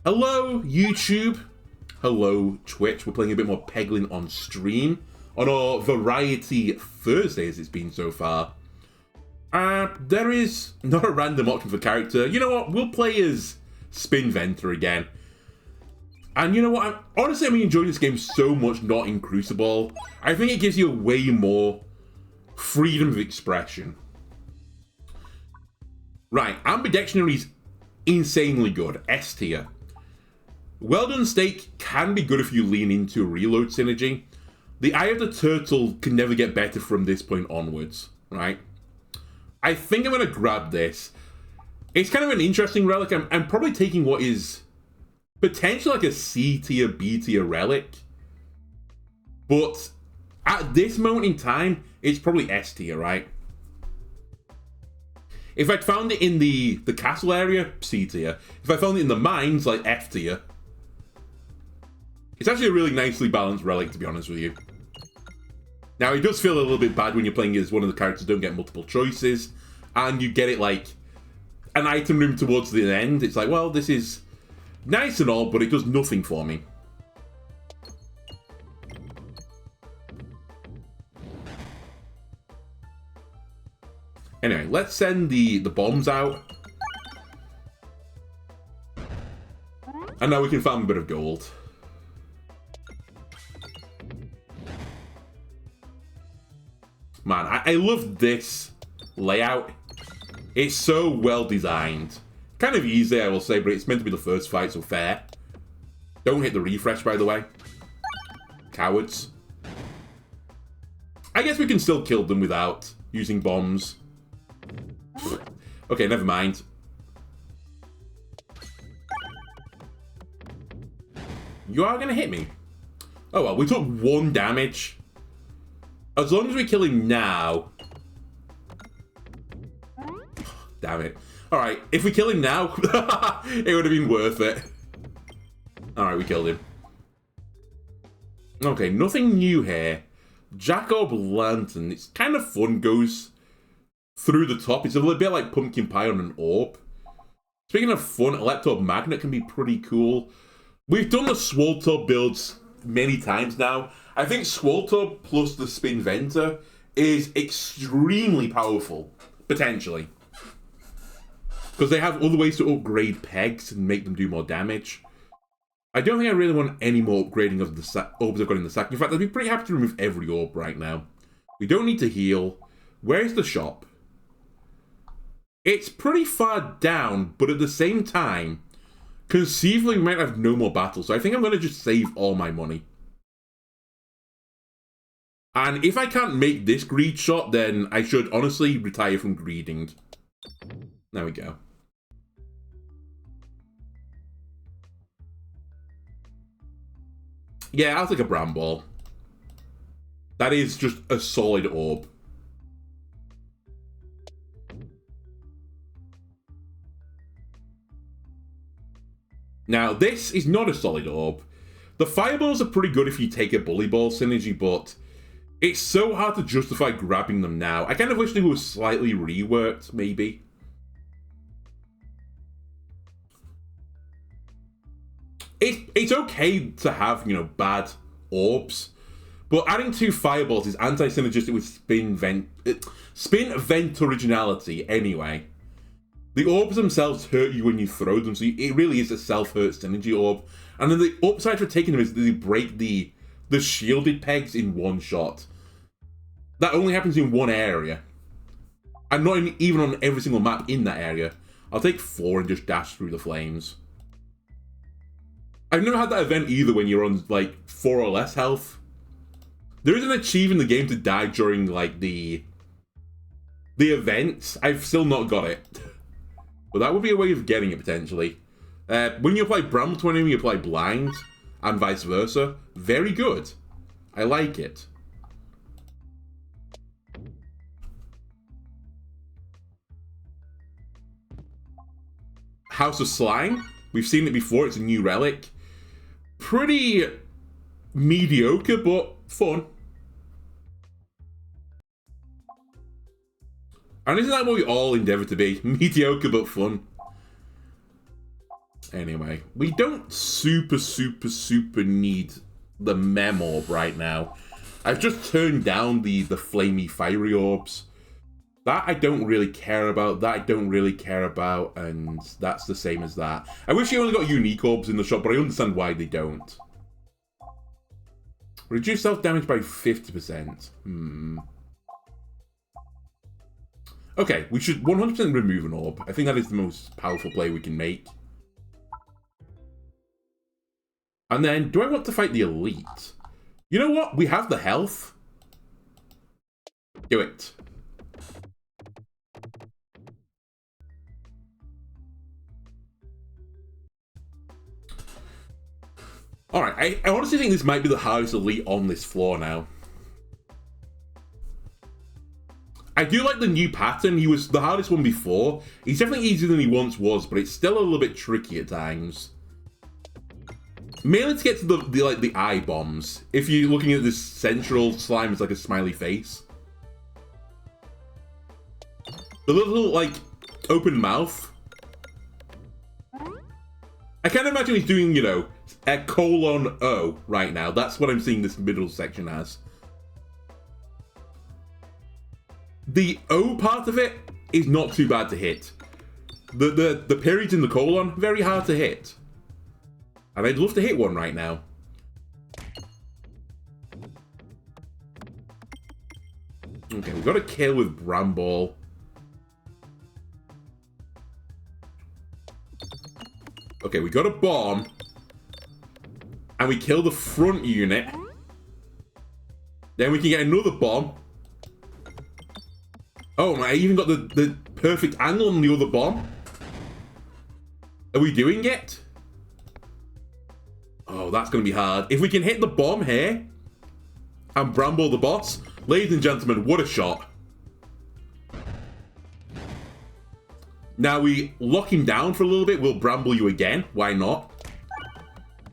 Hello, YouTube. Hello, Twitch. We're playing a bit more Peglin on stream on our Variety Thursdays it's been so far. There is not a random option for character. You know what? We'll play as Spin Venter again. And you know what? Honestly, I'm enjoying this game so much not in Crucible. I think it gives you way more freedom of expression. Right, Ambidictionary's insanely good. S tier. Well Done Steak can be good if you lean into reload synergy. The Eye of the Turtle can never get better from this point onwards, right? I think I'm going to grab this. It's kind of an interesting relic. I'm probably taking what is potentially like a C tier, B tier relic. But at this moment in time, it's probably S tier, right? If I'd found it in the castle area, C tier. If I found it in the mines, like F tier. It's actually a really nicely balanced relic, to be honest with you. Now, it does feel a little bit bad when you're playing as one of the characters who don't get multiple choices, and you get it like an item room towards the end. It's like, well, this is nice and all, but it does nothing for me. Anyway, let's send the bombs out. And now we can farm a bit of gold. Man, I love this layout. It's so well designed. Kind of easy, I will say, but it's meant to be the first fight, so fair. Don't hit the refresh, by the way. Cowards. I guess we can still kill them without using bombs. Okay, never mind. You are going to hit me. Oh well, we took 1 damage. As long as we kill him now... Damn it. Alright, if we kill him now, it would have been worth it. Alright, we killed him. Okay, nothing new here. Jacob Lantern. It's kind of fun, goes through the top. It's a little bit like pumpkin pie on an orb. Speaking of fun, Electro Magnet can be pretty cool. We've done the Swoltub builds many times now. I think Swoltub plus the Spin Venter is extremely powerful, potentially. Because they have other ways to upgrade pegs and make them do more damage. I don't think I really want any more upgrading of the orbs I've got in the sack. In fact, I'd be pretty happy to remove every orb right now. We don't need to heal. Where's the shop? It's pretty far down, but at the same time, conceivably we might have no more battles. So I think I'm going to just save all my money. And if I can't make this greed shot, then I should honestly retire from greeding. There we go. Yeah, I'll take a Bramble. That is just a solid orb. Now, this is not a solid orb. The Fireballs are pretty good if you take a Bully Ball synergy, but it's so hard to justify grabbing them now. I kind of wish they were slightly reworked, maybe. It's okay to have, you know, bad orbs, but adding 2 Fireballs is anti-synergistic with Spin Vent originality anyway. The orbs themselves hurt you when you throw them, so it really is a self-hurt synergy orb. And then the upside for taking them is that they break the shielded pegs in one shot. That only happens in one area. And not even on every single map in that area. I'll take 4 and just dash through the flames. I've never had that event either when you're on, like, 4 or less health. There is an achievement in the game to die during, like, the events. I've still not got it. But that would be a way of getting it, potentially. When you apply Bramble to an enemy, you apply Blind, and vice versa. Very good. I like it. House of Slime. We've seen it before. It's a new relic. Pretty mediocre, but fun. And isn't that what we all endeavour to be? Mediocre, but fun. Anyway, we don't super need the Mem Orb right now. I've just turned down the flamey fiery orbs. That I don't really care about, and that's the same as that. I wish you only got unique orbs in the shop, but I understand why they don't. Reduce self-damage by 50%. Okay, we should 100% remove an orb. I think that is the most powerful play we can make. And then, do I want to fight the elite? You know what? We have the health. Do it. Alright, I honestly think this might be the hardest elite on this floor now. I do like the new pattern. He was the hardest one before. He's definitely easier than he once was, but it's still a little bit tricky at times. Mainly to get to the eye bombs. If you're looking at this central slime, it's like a smiley face. The little, like, open mouth. I can't imagine he's doing, you know, a colon O right now. That's what I'm seeing this middle section as. The O part of it is not too bad to hit. The periods in the colon, very hard to hit. And I'd love to hit one right now. Okay, we've got a kill with Bramble. Okay, we got a bomb. And we kill the front unit. Then we can get another bomb. Oh, I even got the perfect angle on the other bomb. Are we doing it? Oh, that's going to be hard. If we can hit the bomb here and Bramble the boss, ladies and gentlemen, what a shot. Now we lock him down for a little bit. We'll Bramble you again. Why not?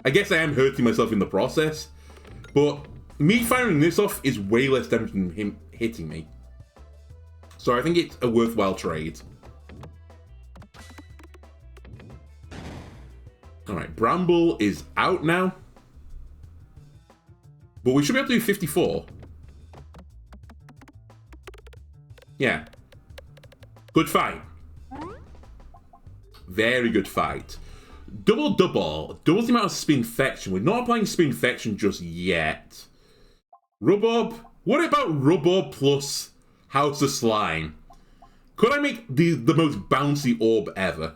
I guess I am hurting myself in the process. But me firing this off is way less damage than him hitting me. So I think it's a worthwhile trade. Alright, Bramble is out now. But we should be able to do 54. Yeah. Good fight. Very good fight. Doubles the amount of Spinfection. We're not applying Spinfection just yet. Rhubarb. What about Rhubarb plus House of Slime? Could I make the most bouncy orb ever?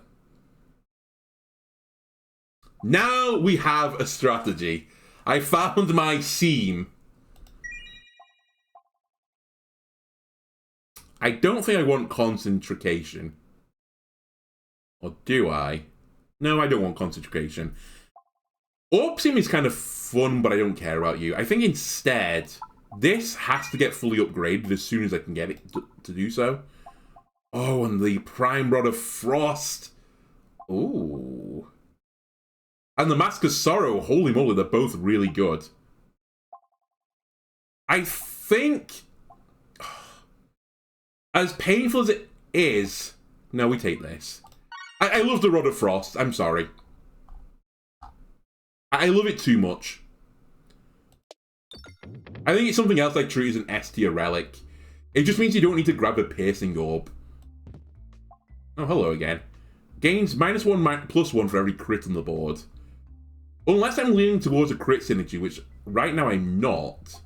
Now we have a strategy. I found my seam. I don't think I want concentration. Or do I? No, I don't want concentration. Orb seam is kind of fun, but I don't care about you. I think instead, this has to get fully upgraded as soon as I can get it to do so. Oh, and the Prime Rod of Frost. Ooh. And the Mask of Sorrow, holy moly, they're both really good. I think, as painful as it is, no, we take this. I love the Rod of Frost, I'm sorry. I love it too much. I think it's something else I treat as an S tier relic. It just means you don't need to grab a piercing orb. Oh, hello again. Gains -1, +1 for every crit on the board. Unless I'm leaning towards a crit synergy, which right now I'm not.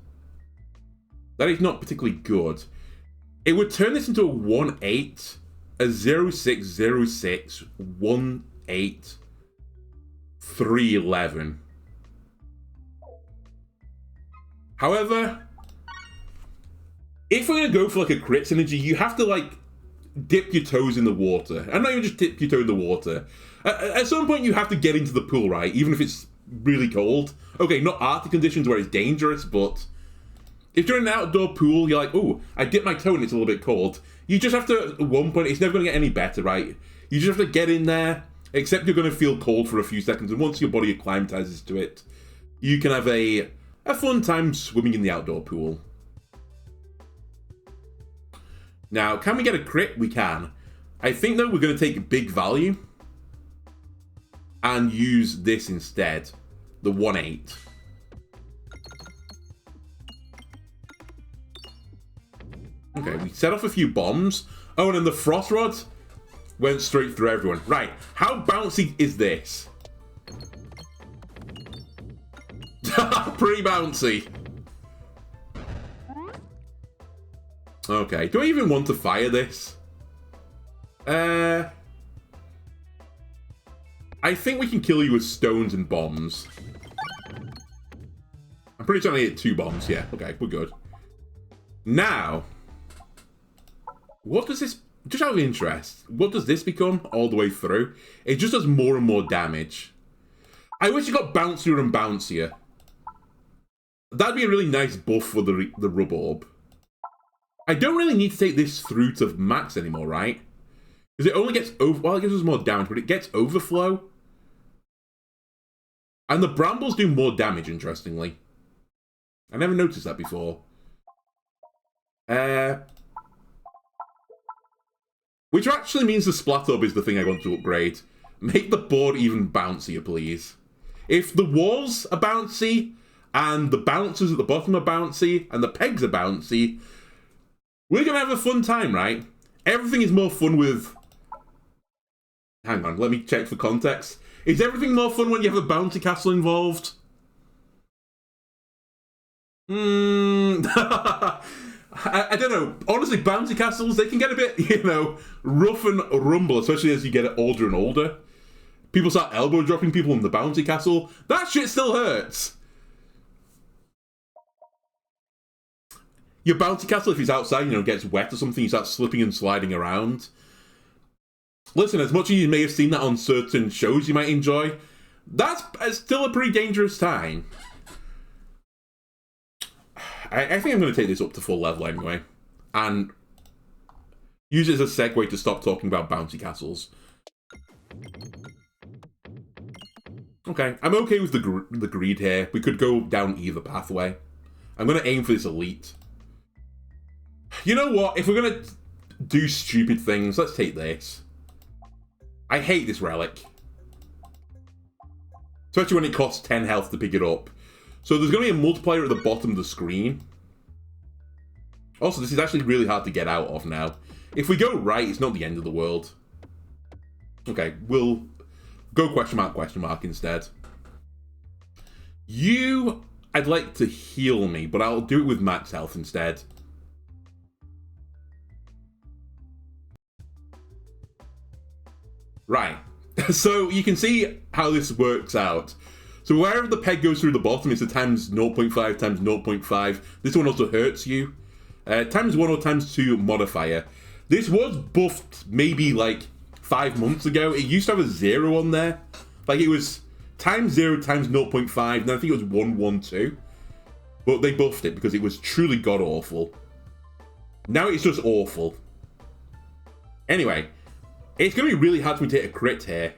That is not particularly good. It would turn this into a 1-8, a 0-6-0-6, 1-8, 3-11. However, if we're going to go for like a crit synergy, you have to like dip your toes in the water. And not even just dip your toe in the water. At some point you have to get into the pool, right? Even if it's really cold. Okay, not Arctic conditions where it's dangerous, but if you're in an outdoor pool, you're like, oh, I dipped my toe and it's a little bit cold. You just have to, at one point, it's never going to get any better, right? You just have to get in there, except you're going to feel cold for a few seconds, and once your body acclimatizes to it, you can have a fun time swimming in the outdoor pool. Now, can we get a crit? We can. I think, though, we're going to take big value. and use this instead. The 1-8. Okay, we set off a few bombs. Oh, and then the frost rod went straight through everyone. Right, how bouncy is this? Pretty bouncy. Okay, do I even want to fire this? I think we can kill you with stones and bombs. I'm pretty sure I hit 2 bombs. Yeah, okay, we're good. Now, what does this... Just out of interest, what does this become all the way through? It just does more and more damage. I wish it got bouncier and bouncier. That'd be a really nice buff for the rub orb. I don't really need to take this through to max anymore, right? Because it only gets over... Well, it gives us more damage, but it gets overflow. And the brambles do more damage, interestingly. I never noticed that before. Which actually means the splat orb is the thing I want to upgrade. Make the board even bouncier, please. If the walls are bouncy, and the bouncers at the bottom are bouncy, and the pegs are bouncy, we're going to have a fun time, right? Everything is more fun with... Hang on, let me check for context. Is everything more fun when you have a bouncy castle involved? I don't know. Honestly, bouncy castles, they can get a bit, you know, rough and rumble, especially as you get older and older. People start elbow dropping people in the bouncy castle. That shit still hurts. Your bouncy castle, if it's outside, you know, gets wet or something, you start slipping and sliding around. Listen, as much as you may have seen that on certain shows you might enjoy, that's still a pretty dangerous time. I think I'm going to take this up to full level anyway, and use it as a segue to stop talking about bouncy castles. Okay, I'm okay with the greed here. We could go down either pathway. I'm going to aim for this elite. You know what? If we're going to do stupid things, let's take this. I hate this relic. Especially when it costs 10 health to pick it up. So there's going to be a multiplier at the bottom of the screen. Also, this is actually really hard to get out of now. If we go right, it's not the end of the world. Okay, we'll go question mark instead. You, I'd like to heal me, but I'll do it with max health instead. Right, so you can see how this works out. So wherever the peg goes through the bottom, it's a times 0.5 times 0.5. This one also hurts you. Times 1 or times 2 modifier. This was buffed maybe like 5 months ago. It used to have a 0 on there. Like it was times 0 times 0.5, and I think it was 112. But they buffed it because it was truly god-awful. Now it's just awful. Anyway, it's going to be really hard for me to hit a crit here.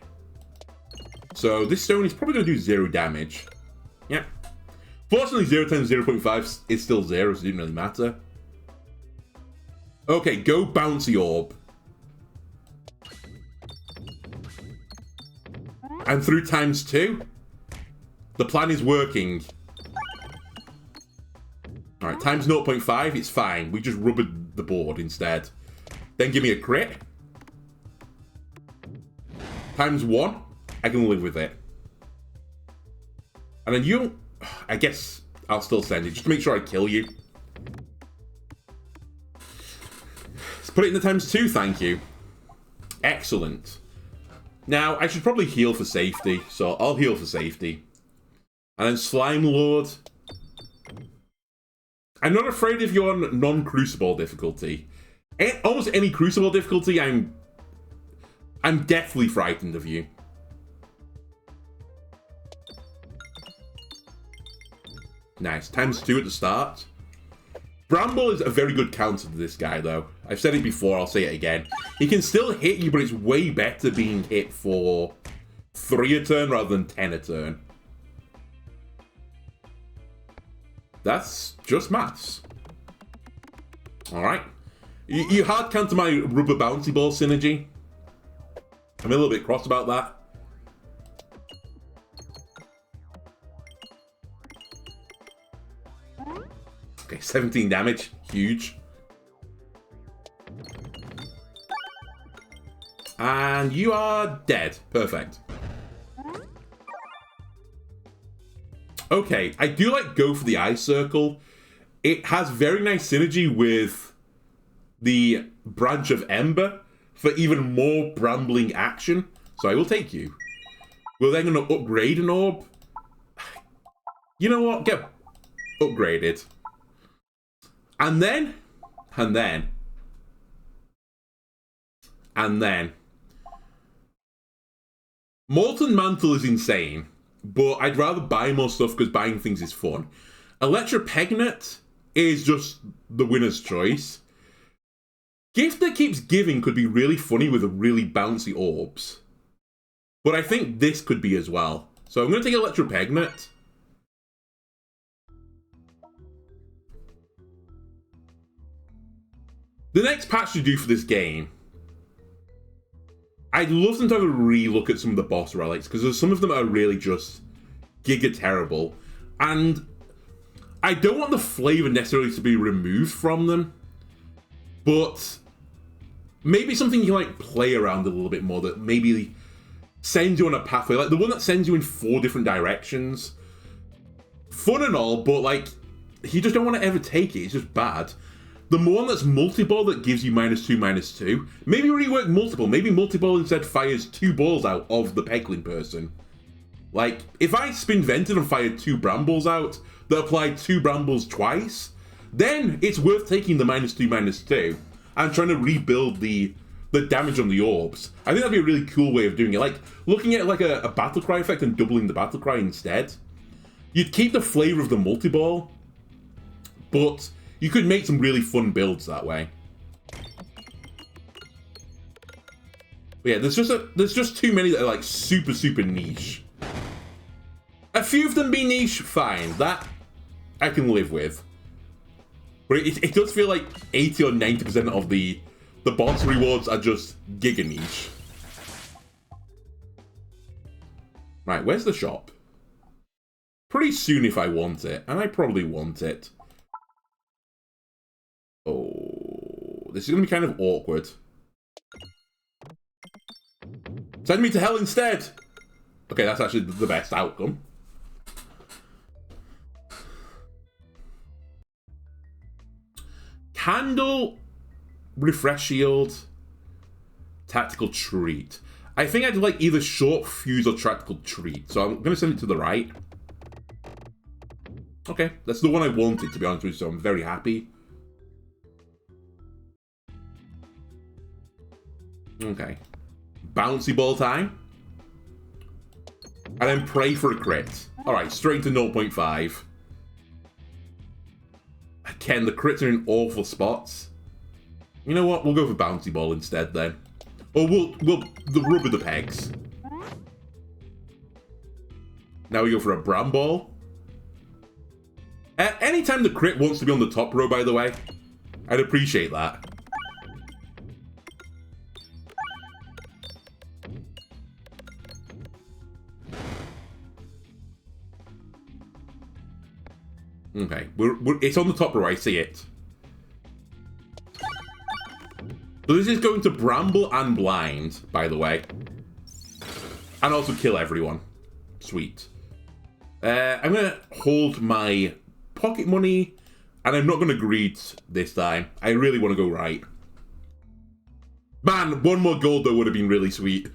So this stone is probably going to do 0 damage. Yeah. Fortunately, 0 times 0.5 is still 0, so it didn't really matter. Okay, go bouncy orb. And through times 2. The plan is working. Alright, times 0.5, it's fine. We just rubbered the board instead. Then give me a crit. Times 1. I can live with it. And then you... I guess I'll still send it, just to make sure I kill you. Let's put it in the times 2, thank you. Excellent. Now, I should probably heal for safety, so I'll heal for safety. And then Slime Lord. I'm not afraid if you're on non-Crucible difficulty. Almost any Crucible difficulty, I'm deathly frightened of you. Nice. Times 2 at the start. Bramble is a very good counter to this guy, though. I've said it before, I'll say it again. He can still hit you, but it's way better being hit for 3 a turn rather than 10 a turn. That's just maths. Alright. You hard counter my rubber bouncy ball synergy. I'm a little bit cross about that. Okay, 17 damage. Huge. And you are dead. Perfect. Okay, I do like go for the eye circle. It has very nice synergy with the branch of Ember for even more brambling action. So I will take you. We're then going to upgrade an orb. You know what? Get upgraded. And then. Molten Mantle is insane, but I'd rather buy more stuff because buying things is fun. Peglin is just the winner's choice. Gift that keeps giving could be really funny with really bouncy orbs. But I think this could be as well. So I'm going to take Peglin. The next patch to do for this game, I'd love them to have a re-look at some of the boss relics, because some of them are really just giga terrible. And I don't want the flavor necessarily to be removed from them, but maybe something you can like play around a little bit more that maybe sends you on a pathway, like the one that sends you in 4 different directions. Fun and all, but like, you just don't want to ever take it, it's just bad. The one that's multi-ball that gives you -2/-2. Maybe rework multiple. Maybe multi-ball instead fires 2 balls out of the Peglin person. Like, if I spin vented and fired 2 brambles out that applied 2 brambles twice, then it's worth taking the -2/-2 and trying to rebuild the damage on the orbs. I think that'd be a really cool way of doing it. Like, looking at like a battle cry effect and doubling the battle cry instead. You'd keep the flavor of the multi-ball, but you could make some really fun builds that way. But yeah, there's just too many that are like super niche. A few of them be niche, fine. That I can live with. But it does feel like 80 or 90% of the boss rewards are just giga niche. Right, where's the shop? Pretty soon if I want it, and I probably want it. Oh, this is going to be kind of awkward. Send me to hell instead! Okay, that's actually the best outcome. Candle, refresh shield, tactical treat. I think I'd like either short fuse or tactical treat, so I'm going to send it to the right. Okay, that's the one I wanted, to be honest with you, so I'm very happy. Okay. Bouncy ball time. And then pray for a crit. Alright, straight to 0.5. Again, the crits are in awful spots. You know what? We'll go for bouncy ball instead then. Or we'll the rubber the pegs. Now we go for a bram ball. Anytime the crit wants to be on the top row, by the way, I'd appreciate that. Okay, it's on the top row, I see it. So this is going to Bramble and Blind, by the way. And also kill everyone. Sweet. I'm going to hold my pocket money, and I'm not going to greed this time. I really want to go right. Man, 1 more gold though would have been really sweet.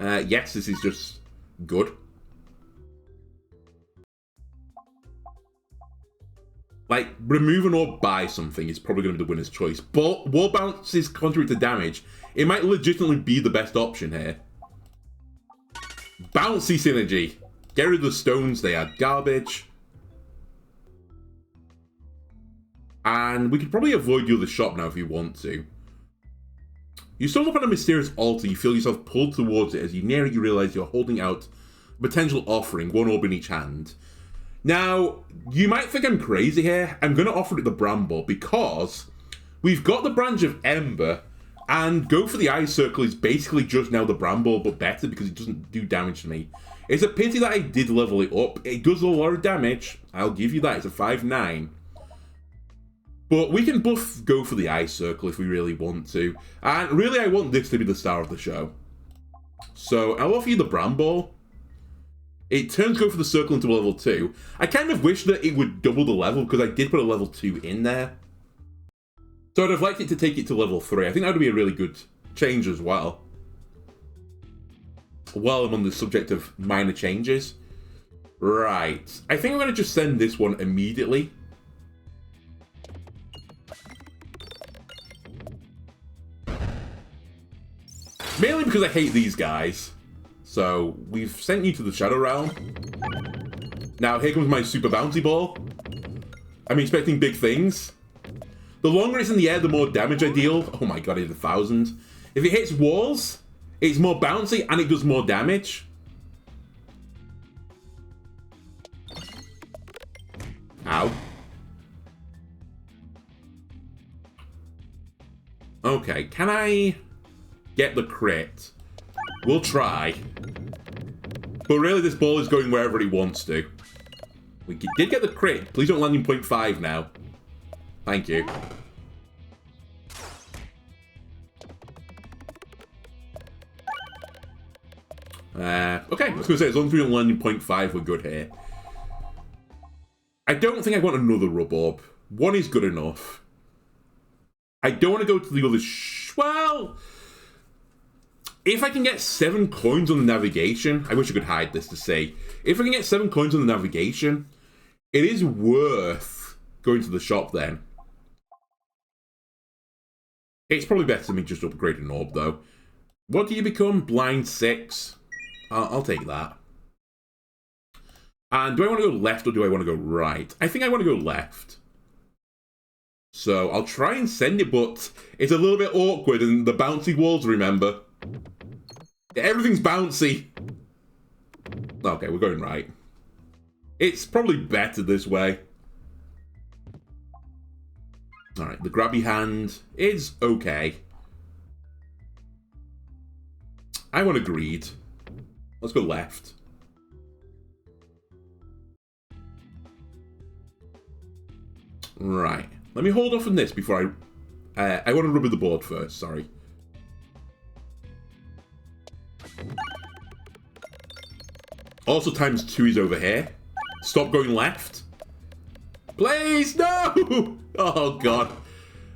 Yes, this is just good. Like, remove an or buy something is probably going to be the winner's choice. But wall bounces contribute to damage. It might legitimately be the best option here. Bouncy synergy. Get rid of the stones, they are garbage. And we could probably avoid the other shop now if you want to. You stumble upon a mysterious altar. You feel yourself pulled towards it. As you near it, you realize you're holding out a potential offering, 1 orb in each hand. Now, you might think I'm crazy here. I'm going to offer it the Bramble because we've got the branch of Ember, and go for the eye circle is basically just now the Bramble, but better because it doesn't do damage to me. It's a pity that I did level it up. It does a lot of damage. I'll give you that. It's a 5/9. But we can both go for the ice circle if we really want to. And really, I want this to be the star of the show. So I'll offer you the Bramble. It turns go for the circle into a level 2. I kind of wish that it would double the level because I did put a level 2 in there. So I'd have liked it to take it to level 3. I think that would be a really good change as well. While I'm on the subject of minor changes. Right. I think I'm going to just send this one immediately. Mainly because I hate these guys. So, we've sent you to the Shadow Realm. Now, here comes my Super Bouncy Ball. I'm expecting big things. The longer it's in the air, the more damage I deal. Oh my god, I did 1,000. If it hits walls, it's more bouncy and it does more damage. Ow. Okay, can I get the crit? We'll try. But really, this ball is going wherever it wants to. We did get the crit. Please don't land in 0.5 now. Thank you. Okay, I was going to say, as long as we don't land in 0.5, we're good here. I don't think I want another rub orb. One is good enough. I don't want to go to the other well, if I can get 7 coins on the navigation, I wish I could hide this to say. If I can get 7 coins on the navigation, it is worth going to the shop then. It's probably better than me just upgrade an orb though. What do you become? Blind 6. I'll take that. And do I want to go left or do I want to go right? I think I want to go left. So I'll try and send it, but it's a little bit awkward and the bouncy walls, remember. Everything's bouncy. Okay, we're going right. It's probably better this way. Alright, the grabby hand is okay. I want to greed. Let's go left. Right. Let me hold off on this before I want to rubber the board first, sorry. Also times 2 is over here. Stop going left. Please, no! Oh god.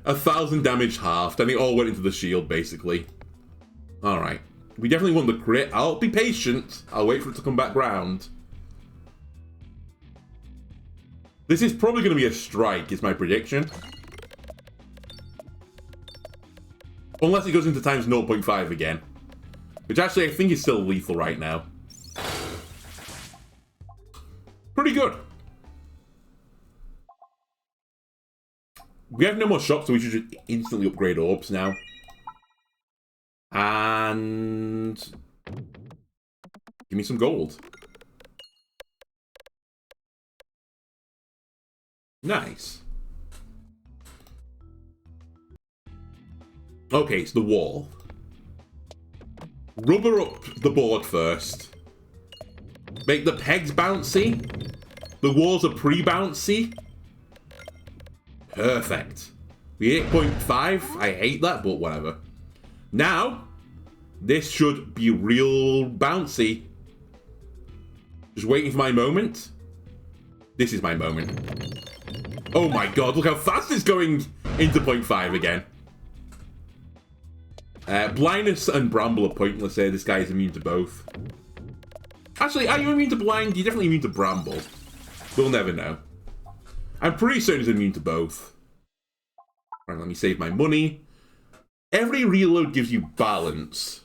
1,000 damage halved, and it all went into the shield, basically. Alright. We definitely want the crit. I'll be patient. I'll wait for it to come back round. This is probably going to be a strike, is my prediction. Unless it goes into times 0.5 again. Which actually I think is still lethal right now. Pretty good. We have no more shops, so we should just instantly upgrade orbs now. And give me some gold. Nice. Okay, it's the wall. Rubber up the board first. Make the pegs bouncy. The walls are pre-bouncy. Perfect. We hit 0.5. I hate that, but whatever. Now, this should be real bouncy. Just waiting for my moment. This is my moment. Oh my god, look how fast it's going into 0.5 again. Blindness and Bramble are pointless here. This guy is immune to both. Actually, are you immune to Blind? You're definitely immune to Bramble. We'll never know. I'm pretty certain he's immune to both. Right, let me save my money. Every reload gives you balance.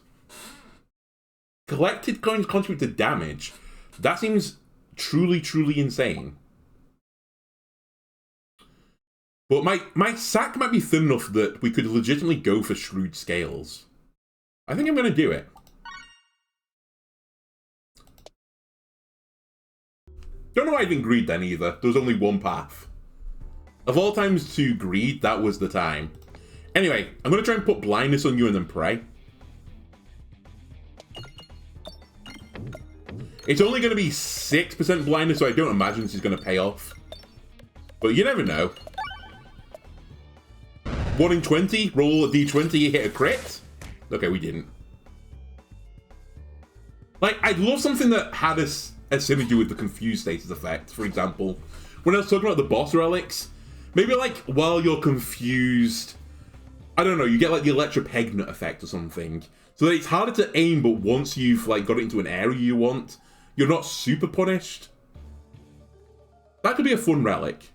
Collected coins contribute to damage. That seems truly, truly insane. But my sack might be thin enough that we could legitimately go for Shrewd Scales. I think I'm going to do it. Don't know why I didn't greed then either. There was only one path. Of all times to greed, that was the time. Anyway, I'm going to try and put blindness on you and then pray. It's only going to be 6% blindness, so I don't imagine this is going to pay off. But you never know. 1 in 20, roll a d20, hit a crit. Okay, we didn't. Like, I'd love something that had a synergy with the confused status effect. For example, when I was talking about the boss relics, maybe like while you're confused, I don't know, you get like the electropegnet effect or something. So that it's harder to aim, but once you've like got it into an area you want, you're not super punished. That could be a fun relic.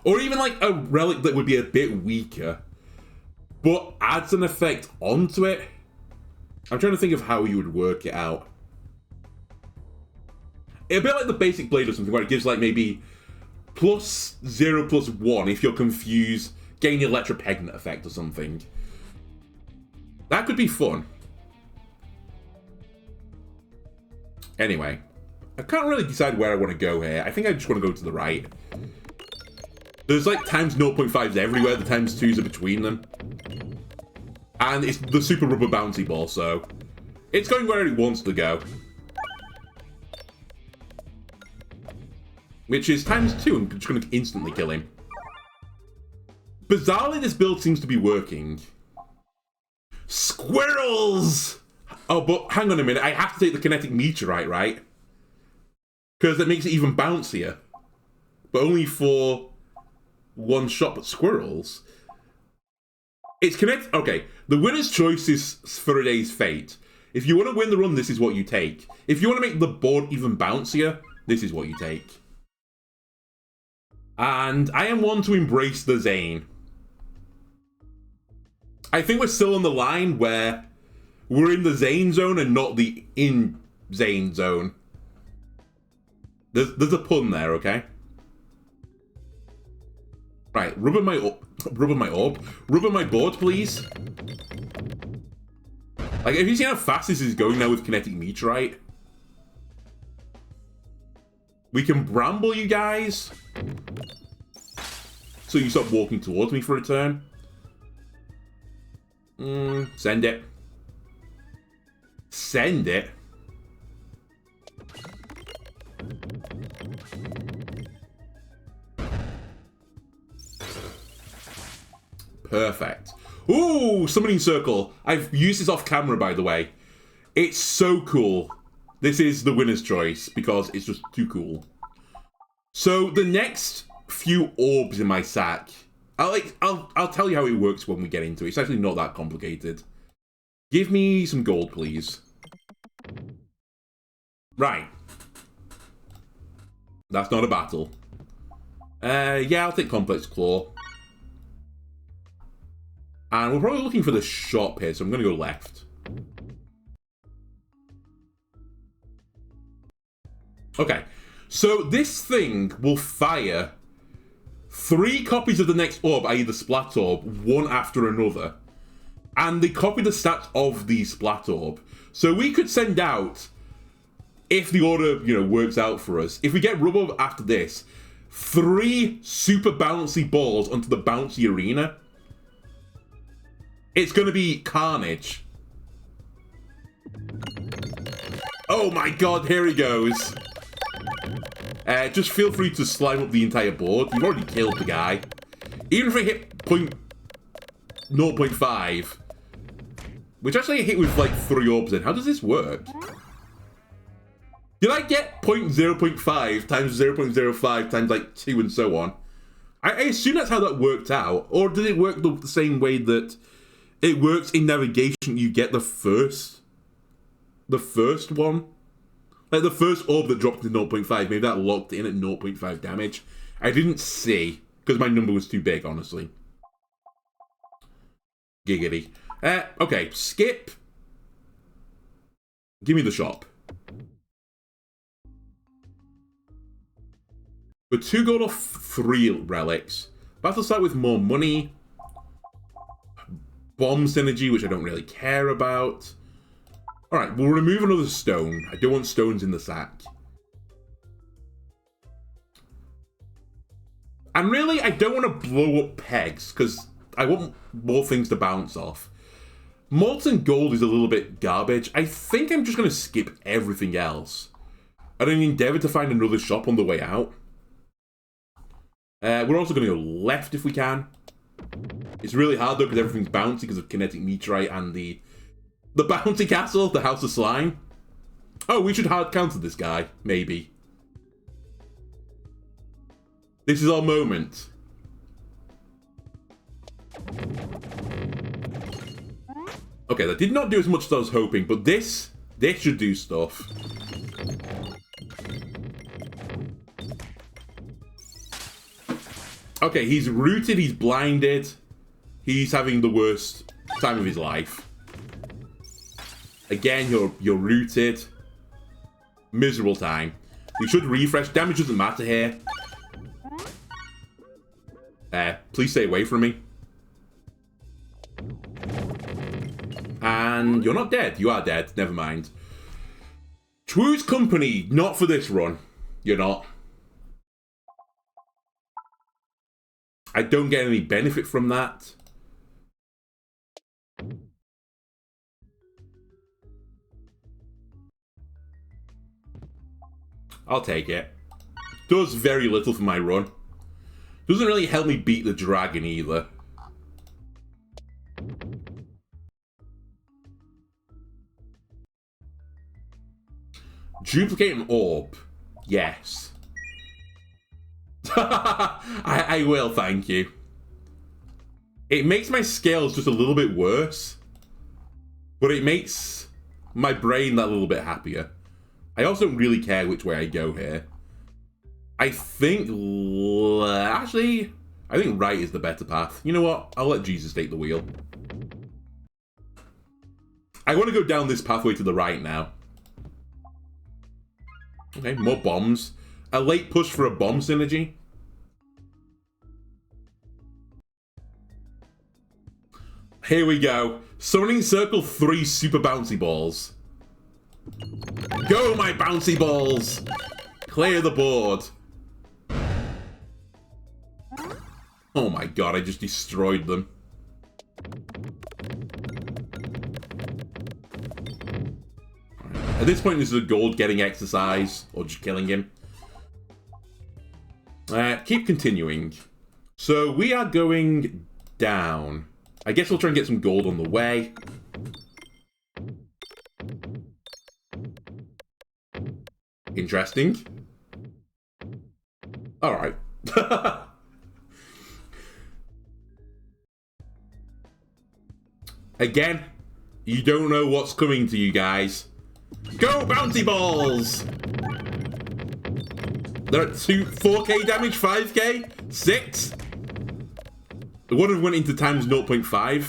Or even like a relic that would be a bit weaker, but adds an effect onto it. I'm trying to think of how you would work it out. A bit like the basic blade or something, where it gives like maybe +0, +1 if you're confused, gain the electropegnet effect or something. That could be fun. Anyway, I can't really decide where I want to go here. I think I just want to go to the right. There's like times 0.5s everywhere, the times 2s are between them. And it's the super rubber bouncy ball, so it's going where it wants to go. Which is times 2, I'm just going to instantly kill him. Bizarrely, this build seems to be working. Squirrels! Oh, but hang on a minute, I have to take the kinetic meteorite, right? Because it makes it even bouncier. But only for one shot, but squirrels? It's kinetic. Okay, the winner's choice is for a day's fate. If you want to win the run, this is what you take. If you want to make the board even bouncier, this is what you take. And I am one to embrace the Zane. I think we're still on the line where we're in the Zane zone and not the in-Zane zone. There's a pun there, okay? Right, rubber my board, please. Like, have you seen how fast this is going now with kinetic meteorite? We can bramble you guys. So you stop walking towards me for a turn. Send it. Send it. Perfect. Ooh, summoning circle. I've used this off camera, by the way. It's so cool. This is the winner's choice because it's just too cool. So the next few orbs in my sack, I'll tell you how it works when we get into it. It's actually not that complicated. Give me some gold, please. Right. That's not a battle. Yeah, I'll take Complex Claw. And we're probably looking for the shop here, so I'm going to go left. Okay, so this thing will fire 3 copies of the next orb, i.e. the Splat Orb, one after another. And they copy the stats of the Splat Orb. So we could send out, if the order, works out for us, if we get Rub-Orb after this, 3 super bouncy balls onto the bouncy arena. It's going to be carnage. Oh my god, here he goes. Just feel free to slime up the entire board. You've already killed the guy. Even if I hit 0.5, which actually I hit with like 3 orbs in. How does this work? Did I get 0.5 times 0.05 times like 2 and so on? I assume that's how that worked out. Or did it work the same way that it works in navigation? You get the first one. Like the first orb that dropped to 0.5, maybe that locked in at 0.5 damage. I didn't see, because my number was too big, honestly. Giggity. Okay, skip. Give me the shop. For 2 gold off 3 relics. Battle start with more money. Bomb synergy, which I don't really care about. Alright, we'll remove another stone. I don't want stones in the sack. And really, I don't want to blow up pegs, because I want more things to bounce off. Molten gold is a little bit garbage. I think I'm just going to skip everything else. And then endeavour to find another shop on the way out. We're also going to go left if we can. It's really hard though because everything's bouncy because of kinetic meteorite and the bouncy castle, the House of Slime. Oh, we should hard counter this guy, maybe. This is our moment. Okay, that did not do as much as I was hoping, but this should do stuff. Okay, he's rooted, he's blinded. He's having the worst time of his life. Again, you're rooted. Miserable time. We should refresh. Damage doesn't matter here. Please stay away from me. And you're not dead. You are dead. Never mind. Choose company. Not for this run. You're not. I don't get any benefit from that. I'll take it. Does very little for my run. Doesn't really help me beat the dragon either. Duplicate an orb. Yes. I will, thank you. It makes my scales just a little bit worse. But it makes my brain that little bit happier. I also don't really care which way I go here. I think... Actually, I think right is the better path. You know what? I'll let Jesus take the wheel. I want to go down this pathway to the right now. Okay, more bombs. A late push for a bomb synergy. Here we go. Summoning Circle 3 super bouncy balls. Go, my bouncy balls! Clear the board. Oh my god, I just destroyed them. At this point, this is a gold getting exercise, or just killing him. Keep continuing. So, we are going down. I guess we'll try and get some gold on the way. Interesting. Alright. Again, you don't know what's coming to you guys. Go, bouncy balls! They're at 4k damage, 5k, 6. The one went into times 0.5.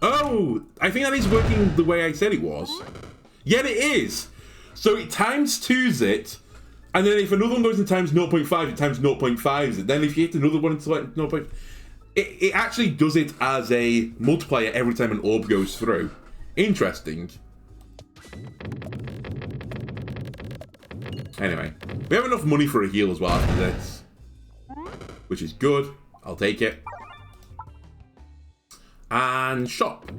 Oh, I think that is working the way I said it was. Yeah, it is. So it times 2s it, and then if another one goes into times 0.5, it times 0.5s it. Then if you hit another one into like 0.5, it actually does it as a multiplier every time an orb goes through. Interesting. Anyway, we have enough money for a heal as well after this, which is good. I'll take it. And shop.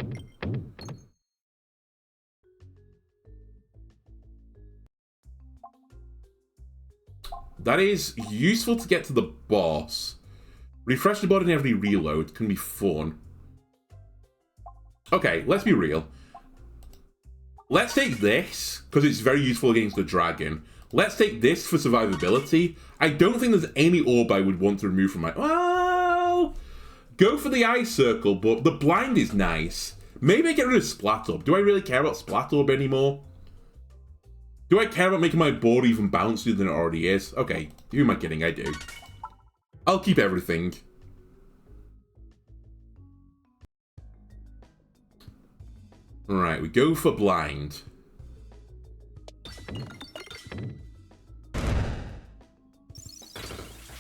That is useful to get to the boss. Refresh the board in every reload can be fun. Okay, let's be real. Let's take this, because it's very useful against the dragon. Let's take this for survivability. I don't think there's any orb I would want to remove from my... Well, go for the eye circle, but the blind is nice. Maybe I get rid of Splat Orb. Do I really care about Splat Orb anymore? Do I care about making my board even bouncier than it already is? Okay, who am I kidding? I do. I'll keep everything. Alright, we go for blind.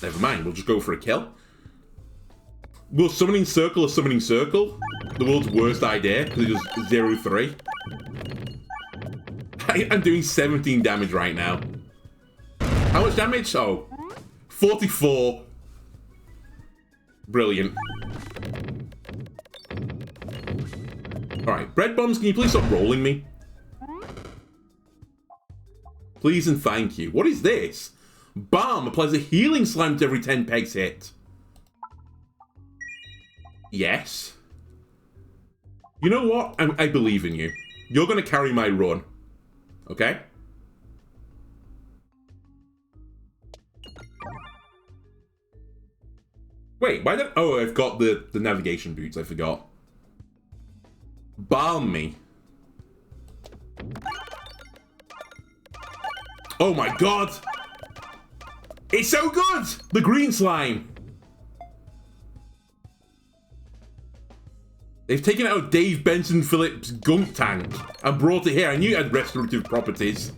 Never mind, we'll just go for a kill. Will Summoning Circle or Summoning Circle? The world's worst idea, because it does 0-3. I'm doing 17 damage right now. How much damage? Oh, 44. Brilliant. Alright, bread bombs, can you please stop rolling me? Please and thank you. What is this? Balm applies a healing slam to every 10 pegs hit. Yes. You know what? I believe in you. You're going to carry my run. Okay? Wait, why did... Oh, I've got the navigation boots. I forgot. Balm me. Oh my god! It's so good! The green slime! They've taken out Dave Benson Phillips' gunk tank and brought it here. I knew it had restorative properties.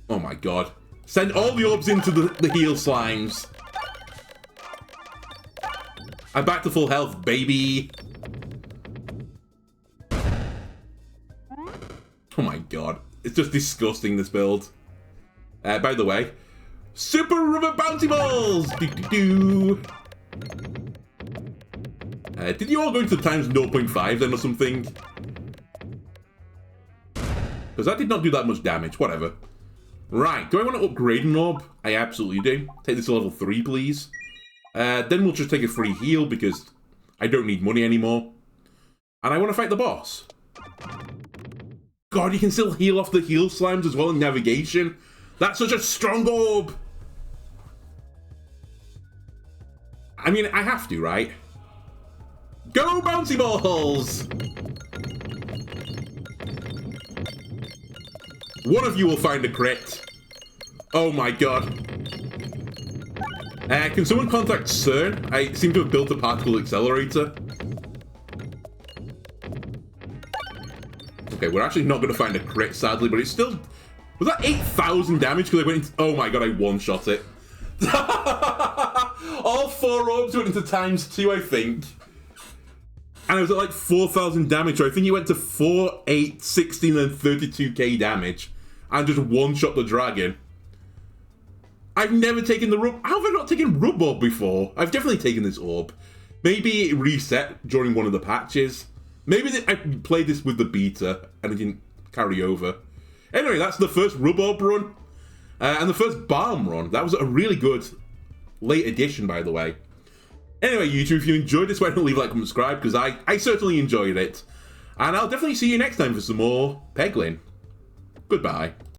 Oh my god. Send all the orbs into the heal slimes. I'm back to full health, baby. Oh my god. It's just disgusting, this build. By the way, Super Rubber Bouncy Balls! Doo-doo-doo. Did you all go into times 0.5 then or something? Because that did not do that much damage. Whatever. Right. Do I want to upgrade an orb? I absolutely do. Take this to level 3, please. Then we'll just take a free heal because I don't need money anymore. And I want to fight the boss. God, you can still heal off the heal slimes as well in navigation. That's such a strong orb. I mean, I have to, right? Go, bouncy balls! One of you will find a crit. Oh my god. Can someone contact CERN? I seem to have built a particle accelerator. Okay, we're actually not going to find a crit, sadly, but it's still... Was that 8,000 damage? Because I went into... Oh my god, I one-shot it. All 4 orbs went into ×2, I think. And it was at like 4,000 damage, so I think he went to 4, 8, 16, and 32k damage. And just one-shot the dragon. I've never taken the rub... How have I not taken rub orb before? I've definitely taken this orb. Maybe it reset during one of the patches. Maybe I played this with the beta and it didn't carry over. Anyway, that's the first rub orb run. And the first balm run. That was a really good late edition, by the way. Anyway, YouTube, if you enjoyed this, why don't leave a like and subscribe, because I certainly enjoyed it. And I'll definitely see you next time for some more Peglin. Goodbye.